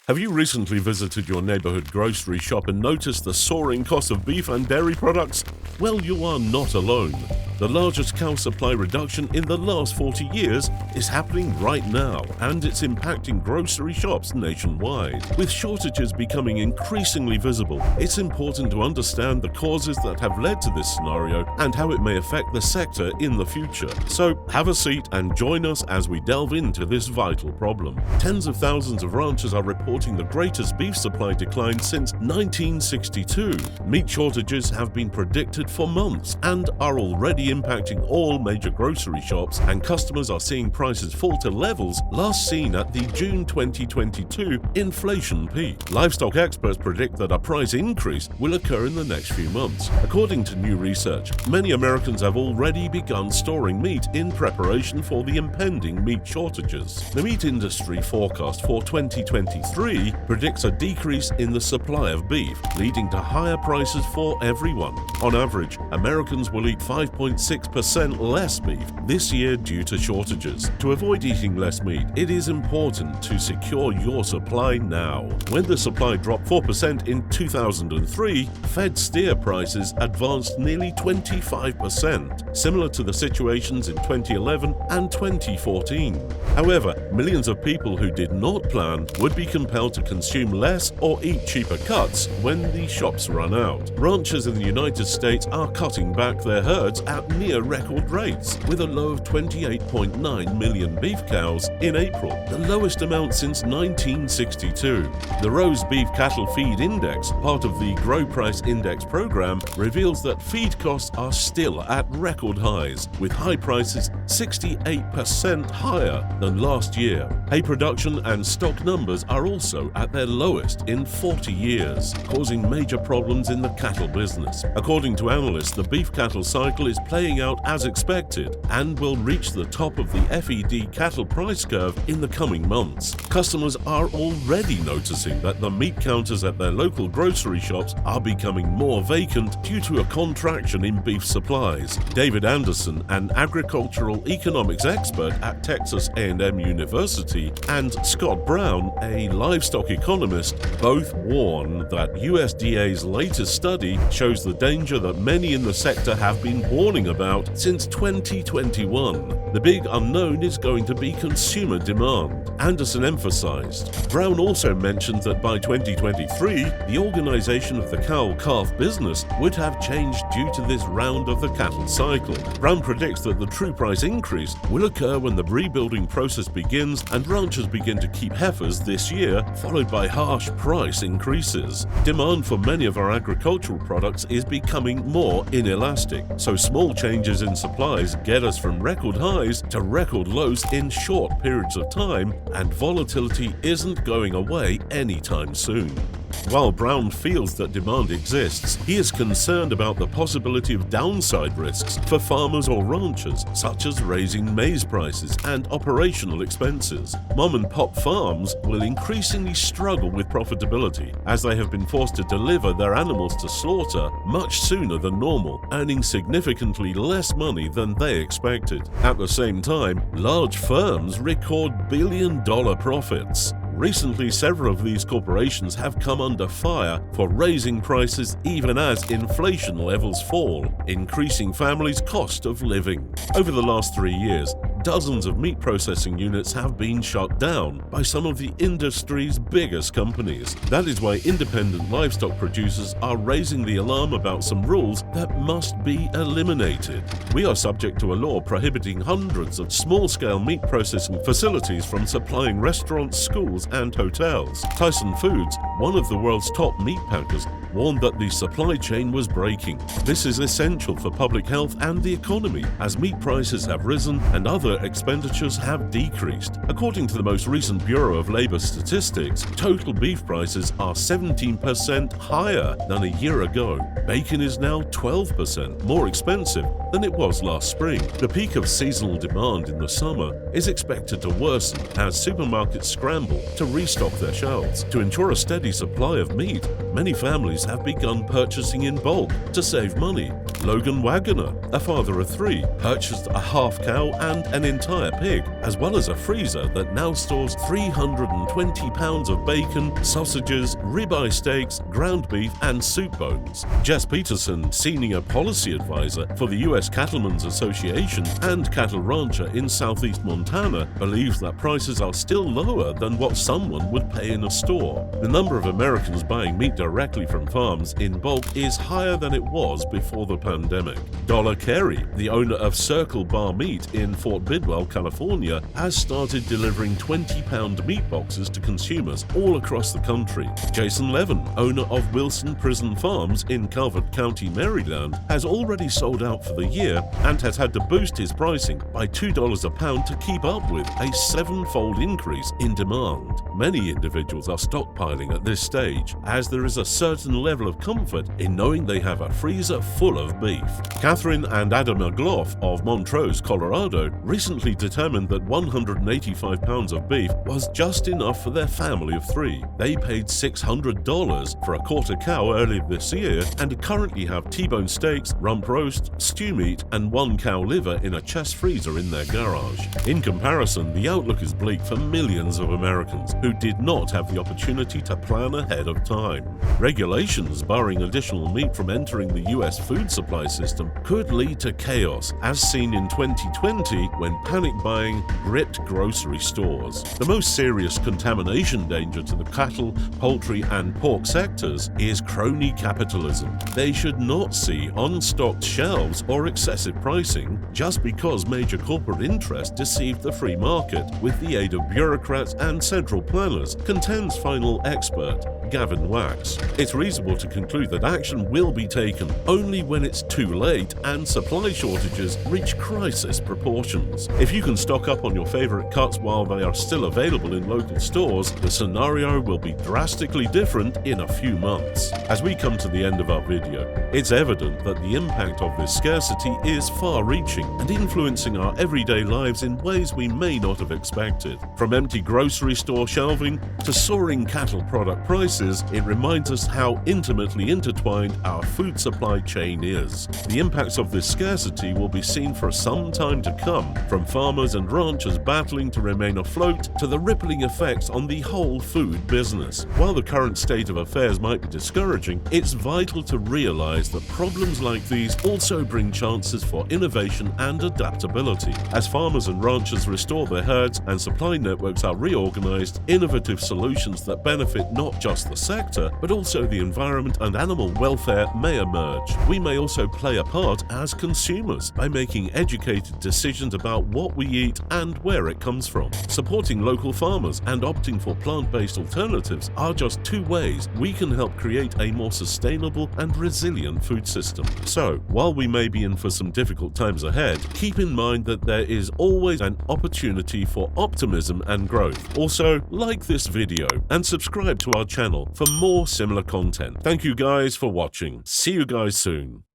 Have you recently visited your neighborhood grocery shop and noticed the soaring cost of beef and dairy products? Well, you are not alone. The largest cow supply reduction in the last 40 years is happening right now, and it's impacting grocery shops nationwide. With shortages becoming increasingly visible, it's important to understand the causes that have led to this scenario and how it may affect the sector in the future. So, have a seat and join us as we delve into this vital problem. Tens of thousands of ranchers are reporting the greatest beef supply decline since 1962. Meat shortages have been predicted for months and are already impacting all major grocery shops, and customers are seeing prices fall to levels last seen at the June 2022 inflation peak. Livestock experts predict that a price increase will occur in the next few months. According to new research, many Americans have already begun storing meat in preparation for the impending meat shortages. The meat industry forecast for 2023 predicts a decrease in the supply of beef, leading to higher prices for everyone. On average, Americans will eat 5.6% less beef this year due to shortages. To avoid eating less meat, it is important to secure your supply now. When the supply dropped 4% in 2003, fed steer prices advanced nearly 25%, similar to the situations in 2011 and 2014. However, millions of people who did not plan would be compelled to consume less or eat cheaper cuts when the shops run out. Ranchers in the United States are cutting back their herds at near record rates, with a low of 28.9 million beef cows in April, the lowest amount since 1962. The Rose Beef Cattle Feed Index, part of the Grow Price Index program, reveals that feed costs are still at record highs, with high prices 68% higher than last year. Hay production and stock numbers are also at their lowest in 40 years, causing major problems in the cattle business. According to analysts, the beef cattle cycle is playing out as expected and will reach the top of the FED cattle price curve in the coming months. Customers are already noticing that the meat counters at their local grocery shops are becoming more vacant due to a contraction in beef supplies. David Anderson, an agricultural economics expert at Texas A&M University, and Scott Brown, a livestock economist, both warn that USDA's latest study shows the danger that many in the sector have been warning about since 2021. The big unknown is going to be consumer demand, Anderson emphasized. Brown also mentioned that by 2023, the organization of the cow-calf business would have changed due to this round of the cattle cycle. Brown predicts that the true price increase will occur when the rebuilding process begins and ranchers begin to keep heifers this year, followed by harsh price increases. Demand for many of our agricultural products is becoming more inelastic, so small changes in supplies get us from record highs to record lows in short periods of time, and volatility isn't going away anytime soon. While Brown feels that demand exists, he is concerned about the possibility of downside risks for farmers or ranchers, such as raising maize prices and operational expenses. Mom-and-pop farms will increasingly struggle with profitability, as they have been forced to deliver their animals to slaughter much sooner than normal, earning significantly less money than they expected. At the same time, large firms record billion-dollar profits. Recently, several of these corporations have come under fire for raising prices even as inflation levels fall, increasing families' cost of living. Over the last 3 years, dozens of meat processing units have been shut down by some of the industry's biggest companies. That is why independent livestock producers are raising the alarm about some rules that must be eliminated. We are subject to a law prohibiting hundreds of small-scale meat processing facilities from supplying restaurants, schools, and hotels. Tyson Foods, one of the world's top meat packers, warned that the supply chain was breaking. This is essential for public health and the economy, as meat prices have risen and other expenditures have decreased. According to the most recent Bureau of Labor Statistics, total beef prices are 17% higher than a year ago. Bacon is now 12% more expensive than it was last spring. The peak of seasonal demand in the summer is expected to worsen as supermarkets scramble to restock their shelves. To ensure a steady supply of meat, many families have begun purchasing in bulk to save money. Logan Wagoner, a father of 3, purchased a half cow and an entire pig, as well as a freezer that now stores 320 pounds of bacon, sausages, ribeye steaks, ground beef, and soup bones. Jess Peterson, Senior Policy Advisor for the U.S. Cattlemen's Association and cattle rancher in southeast Montana, believes that prices are still lower than what someone would pay in a store. The number of Americans buying meat directly from farms in bulk is higher than it was before the pandemic. Dollar Carey, the owner of Circle Bar Meat in Fort Bidwell, California, has started delivering 20-pound meat boxes to consumers all across the country. Jason Levin, owner of Wilson Prison Farms in Calvert County, Maryland, has already sold out for the year and has had to boost his pricing by $2 a pound to keep up with a 7-fold increase in demand. Many individuals are stockpiling at this stage, as there is a certain level of comfort in knowing they have a freezer full of beef. Catherine and Adam McGlough of Montrose, Colorado, recently determined that 185 pounds of beef was just enough for their family of 3. They paid $600 for a quarter cow earlier this year and currently have T-bone steaks, rump roast, stew meat, and 1 cow liver in a chest freezer in their garage. In comparison, the outlook is bleak for millions of Americans who did not have the opportunity to plan ahead of time. Regulations barring additional meat from entering the U.S. food supply system could lead to chaos, as seen in 2020 when panic buying gripped grocery stores. The most serious contamination danger to the cattle, poultry, and pork sectors is crony capitalism. They should not see unstocked shelves or excessive pricing just because major corporate interests deceived the free market with the aid of bureaucrats and central planners, contends final expert Gavin Wax. It's reasonable to conclude that action will be taken only when it's too late and supply shortages reach crisis proportions. If you can stock up on your favorite cuts while they are still available in local stores, the scenario will be drastically different in a few months. As we come to the end of our video, it's evident that the impact of this scarcity is far-reaching and influencing our everyday lives in ways we may not have expected. From empty grocery store shelving to soaring cattle product prices, it reminds us how intimately intertwined our food supply chain is. The impacts of this scarcity will be seen for some time to come, from farmers and ranchers battling to remain afloat to the rippling effects on the whole food business. While the current state of affairs might be discouraging, it's vital to realize that problems like these also bring chances for innovation and adaptability. As farmers and ranchers restore their herds and supply networks are reorganized, innovative solutions that benefit not just the sector, but also the environment and animal welfare may emerge. We may also play a part as consumers by making educated decisions about what we eat and where it comes from. Supporting local farmers and opting for plant-based alternatives are just 2 ways we can help create a more sustainable and resilient food system. So, while we may be in for some difficult times ahead, keep in mind that there is always an opportunity for optimism and growth. Also, like this video and subscribe to our channel for more similar content. Thank you guys for watching. See you guys soon.